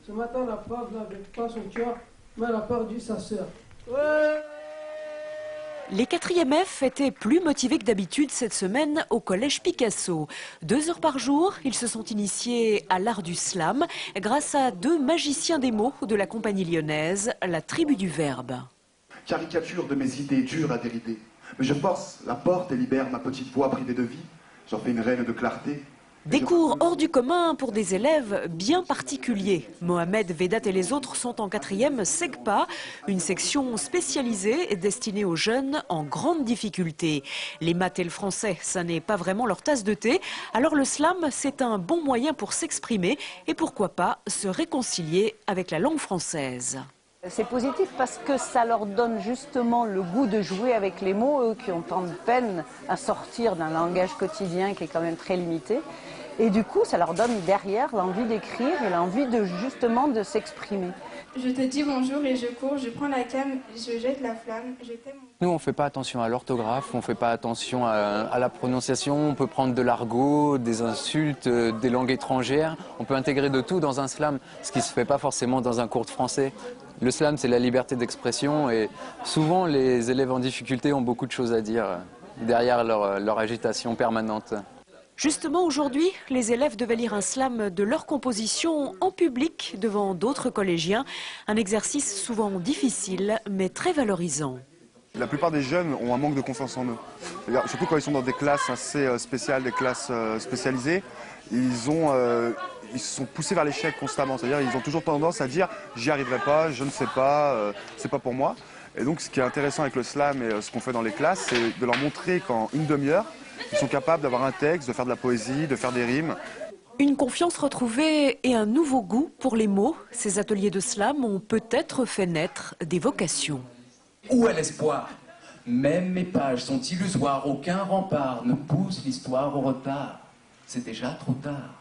Ce matin, la prof n'avait pas son tueur, mais elle a perdu sa sœur. Les 4e F étaient plus motivés que d'habitude cette semaine au collège Picasso. 2 heures par jour, ils se sont initiés à l'art du slam grâce à 2 magiciens des mots de la compagnie lyonnaise, la Tribu du Verbe. Caricature de mes idées dures à dérider. Mais je force la porte et libère ma petite voix privée de vie. J'en fais une reine de clarté. Des cours hors du commun pour des élèves bien particuliers. Mohamed, Vedat et les autres sont en 4e SEGPA, une section spécialisée destinée aux jeunes en grande difficulté. Les maths et le français, ça n'est pas vraiment leur tasse de thé. Alors le slam, c'est un bon moyen pour s'exprimer et pourquoi pas se réconcilier avec la langue française. C'est positif parce que ça leur donne justement le goût de jouer avec les mots, eux qui ont tant de peine à sortir d'un langage quotidien qui est quand même très limité. Et du coup, ça leur donne derrière l'envie d'écrire et l'envie justement de s'exprimer. Je te dis bonjour et je cours, je prends la canne, je jette la flamme, je t'aime. Nous, on ne fait pas attention à l'orthographe, on ne fait pas attention à la prononciation, on peut prendre de l'argot, des insultes, des langues étrangères. On peut intégrer de tout dans un slam, ce qui ne se fait pas forcément dans un cours de français. Le slam, c'est la liberté d'expression et souvent, les élèves en difficulté ont beaucoup de choses à dire derrière leur agitation permanente. Justement, aujourd'hui, les élèves devaient lire un slam de leur composition en public devant d'autres collégiens. Un exercice souvent difficile, mais très valorisant. La plupart des jeunes ont un manque de confiance en eux. Surtout quand ils sont dans des classes assez spéciales, des classes spécialisées, ils se sont poussés vers l'échec constamment. C'est-à-dire qu'ils ont toujours tendance à dire « j'y arriverai pas, je ne sais pas, c'est pas pour moi ». Et donc ce qui est intéressant avec le slam et ce qu'on fait dans les classes, c'est de leur montrer qu'en une demi-heure, ils sont capables d'avoir un texte, de faire de la poésie, de faire des rimes. Une confiance retrouvée et un nouveau goût pour les mots. Ces ateliers de slam ont peut-être fait naître des vocations. Où est l'espoir? Même mes pages sont illusoires, aucun rempart ne pousse l'histoire au retard. C'est déjà trop tard.